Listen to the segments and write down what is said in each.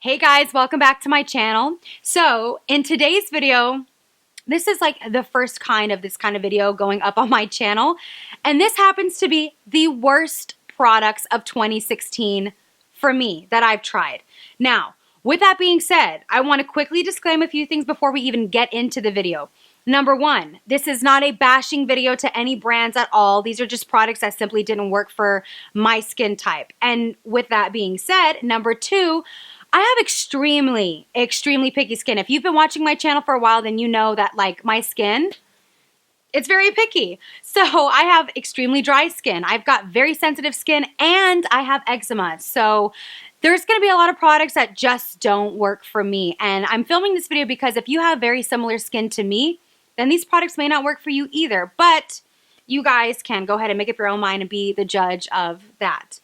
Hey guys, welcome back to my channel. So in today's video, this is like the first kind of this kind of video going up on my channel. And this happens to be the worst products of 2016 for me that I've tried. Now, with that being said, I want to quickly disclaim a few things before we even get into the video. Number one, this is not a bashing video to any brands at all. These are just products that simply didn't work for my skin type. And with that being said, number two, I have extremely picky skin. If you've been watching my channel for a while, then you know that like my skin, it's very picky. So I have extremely dry skin. I've got very sensitive skin and I have eczema. So there's going to be a lot of products that just don't work for me. And I'm filming this video because if you have very similar skin to me, then these products may not work for you either. But you guys can go ahead and make up your own mind and be the judge of that.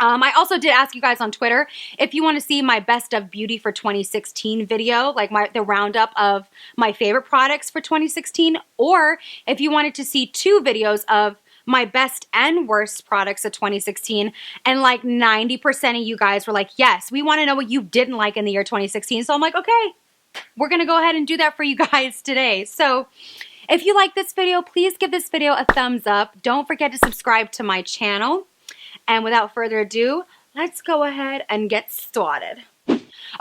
I also did ask you guys on Twitter if you want to see my best of beauty for 2016 video, like the roundup of my favorite products for 2016, or if you wanted to see two videos of my best and worst products of 2016, and like 90% of you guys were like, yes, we want to know what you didn't like in the year 2016. So I'm like, okay, we're going to go ahead and do that for you guys today. So if you like this video, please give this video a thumbs up. Don't forget to subscribe to my channel. And without further ado, let's go ahead and get started.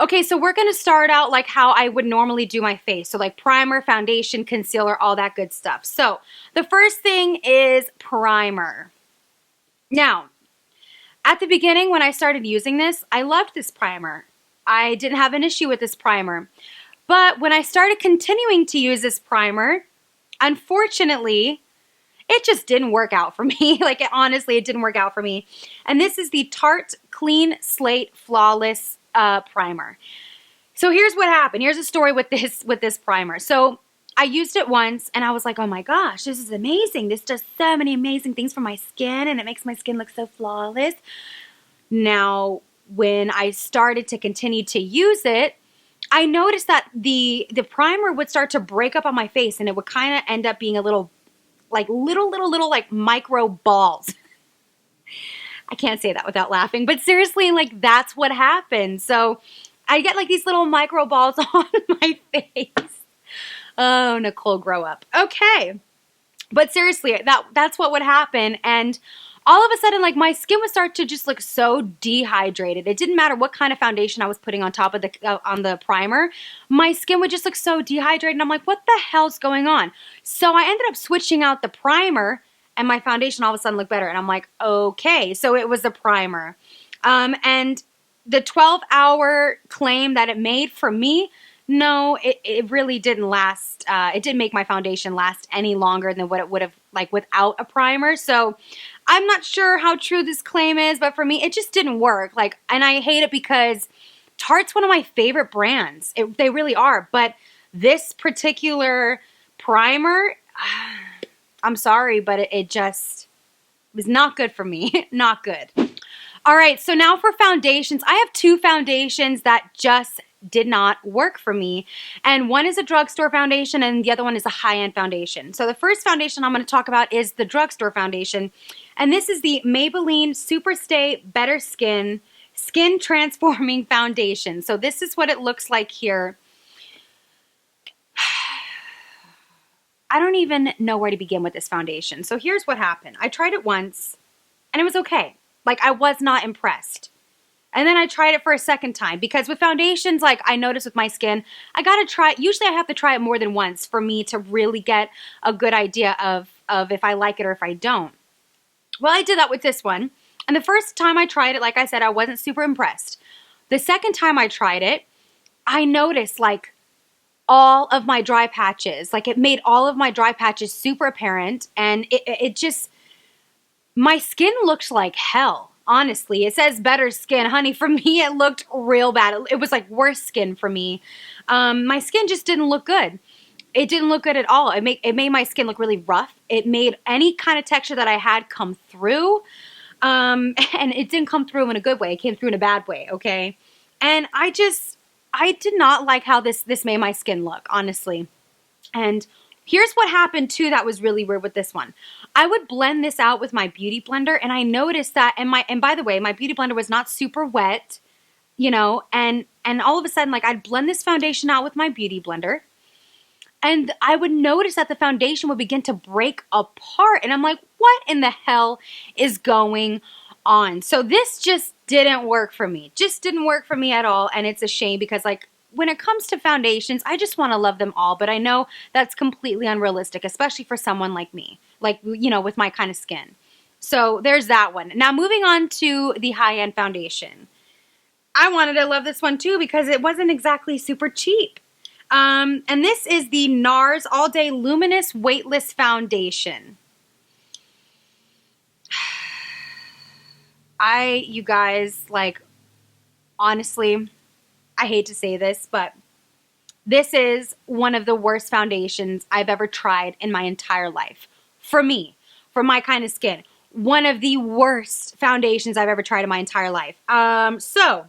Okay, so we're going to start out like how I would normally do my face. So like primer, foundation, concealer, all that good stuff. So the first thing is primer. Now, at the beginning when I started using this, I loved this primer. I didn't have an issue with this primer. But when I started continuing to use this primer, unfortunately, it just didn't work out for me. Honestly, it didn't work out for me. And this is the Tarte Clean Slate Flawless Primer. So here's what happened. Here's a story with this primer. So I used it once and I was like, oh my gosh, this is amazing. This does so many amazing things for my skin and it makes my skin look so flawless. Now, when I started to continue to use it, I noticed that the primer would start to break up on my face and it would kind of end up being a little like micro balls. I can't say that without laughing, but seriously, like that's what happened. So I get like these little micro balls on my face. Oh, Nicole, grow up. Okay. But seriously, that's what would happen. And all of a sudden, like my skin would start to just look so dehydrated. It didn't matter what kind of foundation I was putting on top of on the primer. My skin would just look so dehydrated. And I'm like, what the hell's going on? So I ended up switching out the primer and my foundation all of a sudden looked better. And I'm like, okay, so it was the primer. And the 12-hour claim that it made for me, no, it really didn't last. It didn't make my foundation last any longer than what it would have like without a primer. So I'm not sure how true this claim is, but for me, it just didn't work. And I hate it because Tarte's one of my favorite brands. They really are. But this particular primer, I'm sorry, but it just was not good for me. Not good. All right, so now for foundations. I have two foundations that just did not work for me. And one is a drugstore foundation and the other one is a high-end foundation. So the first foundation I'm going to talk about is the drugstore foundation. And this is the Maybelline Superstay Better Skin Transforming Foundation. So this is what it looks like here. I don't even know where to begin with this foundation. So here's what happened. I tried it once and it was okay. Like I was not impressed. And then I tried it for a second time because with foundations, like I noticed with my skin, I got to try, usually I have to try it more than once for me to really get a good idea of if I like it or if I don't. Well, I did that with this one. And the first time I tried it, like I said, I wasn't super impressed. The second time I tried it, I noticed like all of my dry patches, like it made all of my dry patches super apparent. And it just, my skin looked like hell. Honestly, it says better skin. Honey, for me, it looked real bad. It was like worse skin for me. My skin just didn't look good. It didn't look good at all. It made my skin look really rough. It made any kind of texture that I had come through. And it didn't come through in a good way. It came through in a bad way, okay? And I did not like how this made my skin look, honestly. And here's what happened too that was really weird with this one. I would blend this out with my beauty blender and I noticed that, and by the way, my beauty blender was not super wet, you know, and And all of a sudden, like, I'd blend this foundation out with my beauty blender, and I would notice that the foundation would begin to break apart. And I'm like, what in the hell is going on? So this just didn't work for me. Just didn't work for me at all. And it's a shame because, like, when it comes to foundations, I just want to love them all. But I know that's completely unrealistic, especially for someone like me, like, you know, with my kind of skin. So there's that one. Now moving on to the high-end foundation. I wanted to love this one too because it wasn't exactly super cheap. And this is the NARS All Day Luminous Weightless Foundation. You guys, like, honestly, I hate to say this, but this is one of the worst foundations I've ever tried in my entire life. For me, for my kind of skin. One of the worst foundations I've ever tried in my entire life. So,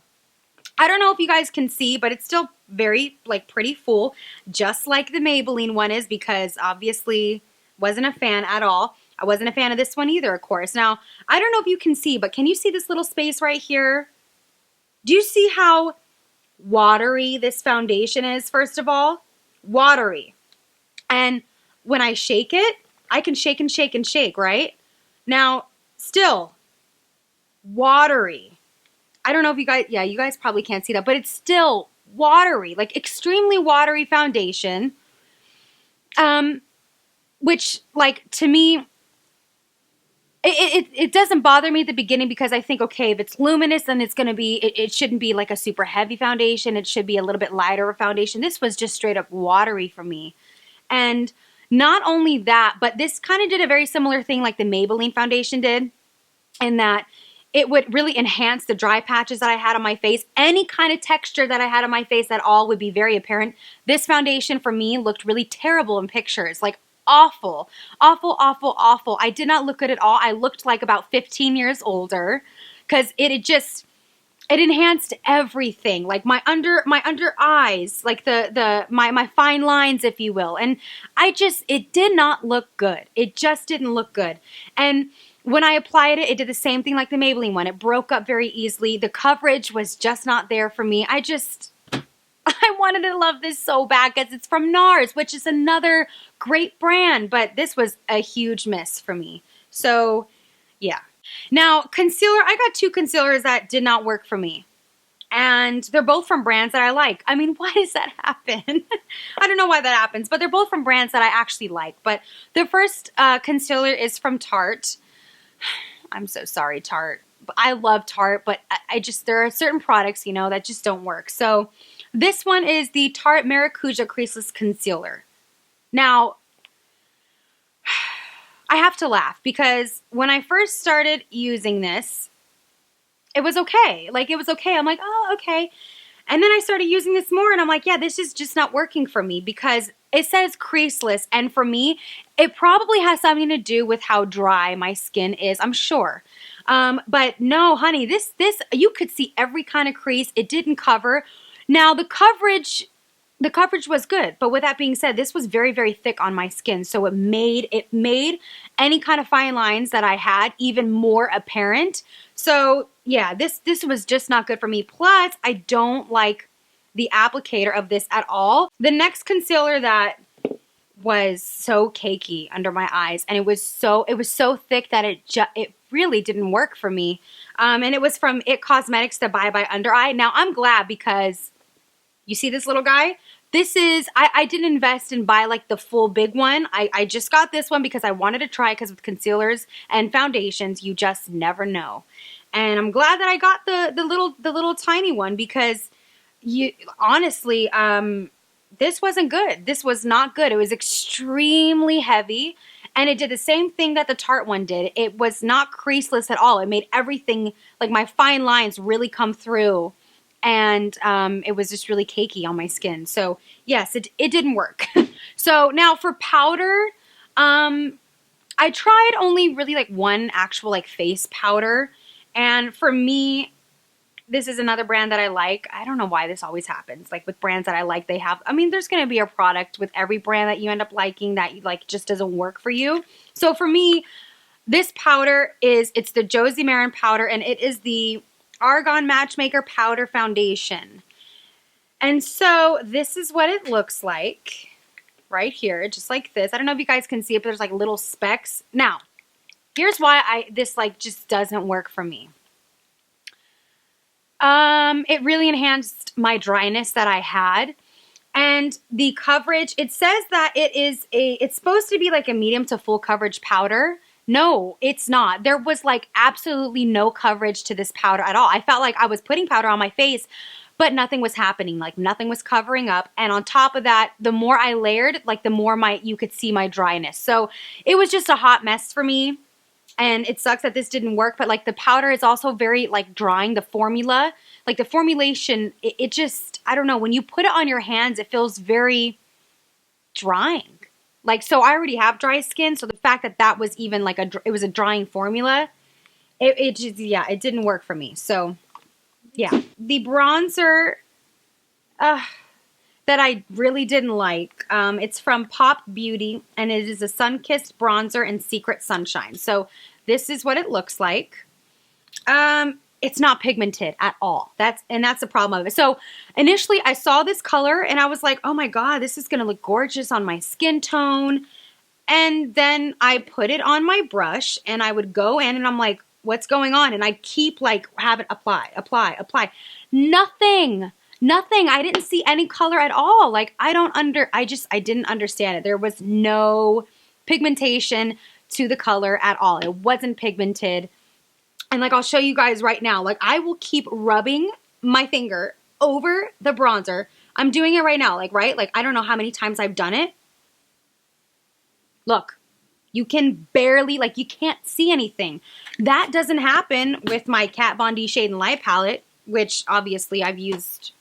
I don't know if you guys can see, but it's still very, like, pretty full, just like the Maybelline one is, because obviously wasn't a fan at all. I wasn't a fan of this one either, of course. Now, I don't know if you can see, but can you see this little space right here? Do you see how watery this foundation is, first of all? Watery. And when I shake it, I can shake and shake and shake, right? Now, still, watery. I don't know if you guys, yeah, you guys probably can't see that, but it's still watery, like extremely watery foundation. Which, like, to me, it doesn't bother me at the beginning because I think, okay, if it's luminous, then it's going to be, it shouldn't be like a super heavy foundation. It should be a little bit lighter of a foundation. This was just straight up watery for me. And not only that, but this kind of did a very similar thing like the Maybelline foundation did, in that it would really enhance the dry patches that I had on my face. Any kind of texture that I had on my face at all would be very apparent. This foundation for me looked really terrible in pictures, like awful, awful, awful, awful. I did not look good at all. I looked like about 15 years older because it enhanced everything, like my under eyes, like my fine lines, if you will. And it did not look good. It just didn't look good. And when I applied it, it did the same thing like the Maybelline one. It broke up very easily. The coverage was just not there for me. I wanted to love this so bad because it's from NARS, which is another great brand, but this was a huge miss for me. So, yeah. Now, concealer, I got two concealers that did not work for me. And they're both from brands that I like. I mean, why does that happen? I don't know why that happens, but they're both from brands that I actually like. But the first concealer is from Tarte. I'm so sorry, Tarte. I love Tarte, but there are certain products, you know, that just don't work. So this one is the Tarte Maracuja Creaseless Concealer. Now, I have to laugh because when I first started using this, it was okay. Like, it was okay. I'm like, oh, okay. And then I started using this more and I'm like, yeah, this is just not working for me because it says creaseless. And for me, it probably has something to do with how dry my skin is, I'm sure. But no, honey, this, you could see every kind of crease. It didn't cover. Now, the coverage was good. But with that being said, this was very, very thick on my skin. So it made any kind of fine lines that I had even more apparent. So yeah, this was just not good for me. Plus, I don't like the applicator of this at all. The next concealer that was so cakey under my eyes, and it was so thick that it really didn't work for me. And it was from It Cosmetics, the Bye Bye Under Eye. Now I'm glad because you see this little guy? This is, I didn't invest and buy like the full big one. I just got this one because I wanted to try, because with concealers and foundations, you just never know. And I'm glad that I got the little tiny one because honestly, this wasn't good. This was not good. It was extremely heavy, and it did the same thing that the Tarte one did. It was not creaseless at all. It made everything, like my fine lines, really come through. And it was just really cakey on my skin. So yes, it didn't work. So now for powder, I tried only really like one actual like face powder. And for me, this is another brand that I like. I don't know why this always happens. Like with brands that I like, there's going to be a product with every brand that you end up liking that you like just doesn't work for you. So for me, this powder it's the Josie Maran powder, and it is the Argan Matchmaker Powder Foundation. And so this is what it looks like right here, just like this. I don't know if you guys can see it, but there's like little specks. Now, here's why this like just doesn't work for me. It really enhanced my dryness that I had. And the coverage, it says that it's supposed to be like a medium to full coverage powder. No, it's not. There was like absolutely no coverage to this powder at all. I felt like I was putting powder on my face, but nothing was happening. Like nothing was covering up. And on top of that, the more I layered, like the more you could see my dryness. So it was just a hot mess for me. And it sucks that this didn't work, but like the powder is also very like drying. The formula, like the formulation, it just, I don't know. When you put it on your hands, it feels very drying. Like, so I already have dry skin. So the fact that that was even like it was a drying formula, it just, yeah, it didn't work for me. So yeah, the bronzer that I really didn't like, it's from Pop Beauty, and it is a Sun-Kissed Bronzer in Secret Sunshine. So this is what it looks like. It's not pigmented at all. That's the problem of it. So initially I saw this color and I was like, oh my God, this is going to look gorgeous on my skin tone. And then I put it on my brush and I would go in and I'm like, what's going on? And I'd keep like have it apply. Nothing. I didn't see any color at all. Like I didn't understand it. There was no pigmentation to the color at all. It wasn't pigmented. And like, I'll show you guys right now. Like I will keep rubbing my finger over the bronzer. I'm doing it right now. Like, right? Like, I don't know how many times I've done it. Look, you can barely, like, you can't see anything. That doesn't happen with my Kat Von D Shade and Light palette, which obviously I've used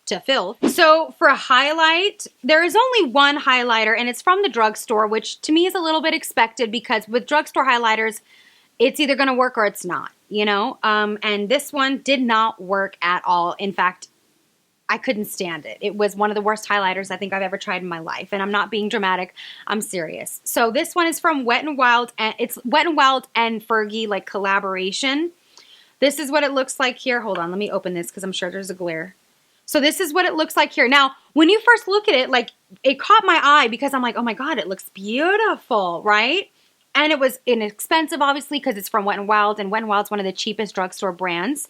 to fill. So for a highlight, there is only one highlighter and it's from the drugstore, which to me is a little bit expected because with drugstore highlighters, it's either going to work or it's not, you know? And this one did not work at all. In fact, I couldn't stand it. It was one of the worst highlighters I think I've ever tried in my life. And I'm not being dramatic. I'm serious. So this one is from Wet n Wild, and it's Wet n Wild and Fergie like collaboration. This is what it looks like here. Hold on, let me open this because I'm sure there's a glare. So this is what it looks like here. Now, when you first look at it, like it caught my eye because I'm like, oh my God, it looks beautiful, right? And it was inexpensive, obviously, because it's from Wet n Wild, and Wet n Wild's one of the cheapest drugstore brands.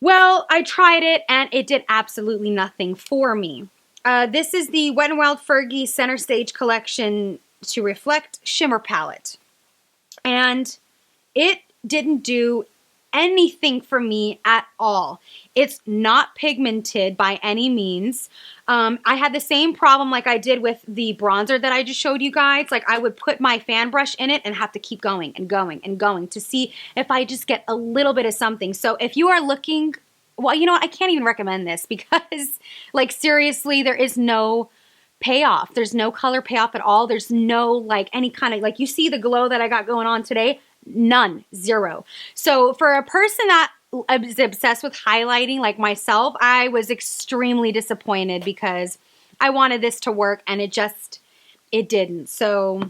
Well, I tried it, and it did absolutely nothing for me. This is the Wet n Wild Fergie Center Stage Collection to Reflect Shimmer Palette. And it didn't do anything for me at all. It's not pigmented by any means. I had the same problem like I did with the bronzer that I just showed you guys. Like I would put my fan brush in it and have to keep going and going and going to see if I just get a little bit of something. So if you are looking, well, you know what? I can't even recommend this because like seriously, there is no payoff. There's no color payoff at all. There's no like any kind of, like you see the glow that I got going on today? None, zero. So for a person that is obsessed with highlighting like myself, I was extremely disappointed because I wanted this to work and it didn't. So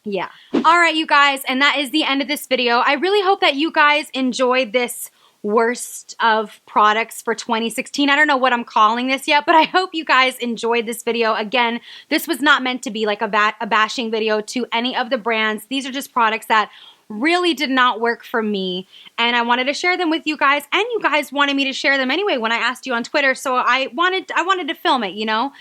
yeah. All right, you guys, and that is the end of this video. I really hope that you guys enjoyed this worst of products for 2016. I don't know what I'm calling this yet, but I hope you guys enjoyed this video. Again, this was not meant to be like a bashing video to any of the brands. These are just products that really did not work for me, and I wanted to share them with you guys, and you guys wanted me to share them anyway when I asked you on Twitter, so I wanted to film it, you know?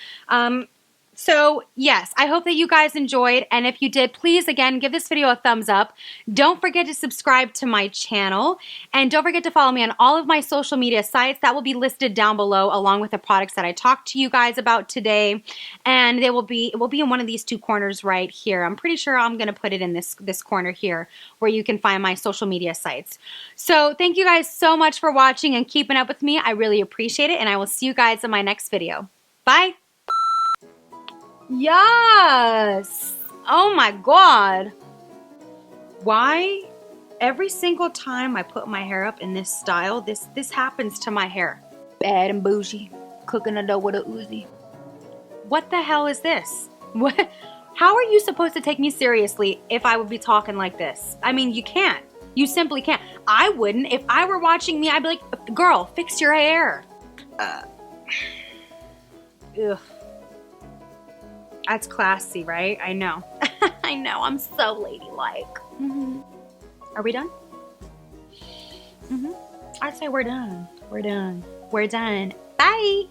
So yes, I hope that you guys enjoyed, and if you did, please again give this video a thumbs up. Don't forget to subscribe to my channel, and don't forget to follow me on all of my social media sites. That will be listed down below along with the products that I talked to you guys about today, and it will be in one of these two corners right here. I'm pretty sure I'm going to put it in this corner here where you can find my social media sites. So thank you guys so much for watching and keeping up with me. I really appreciate it, and I will see you guys in my next video. Bye! Yes! Oh my God! Why every single time I put my hair up in this style, this happens to my hair? Bad and bougie, cooking a dough with a Uzi. What the hell is this? What? How are you supposed to take me seriously if I would be talking like this? I mean, you can't. You simply can't. I wouldn't. If I were watching me, I'd be like, girl, fix your hair. Ugh. That's classy, right? I know. I know, I'm so ladylike. Are we done? I'd say we're done. We're done. We're done. Bye.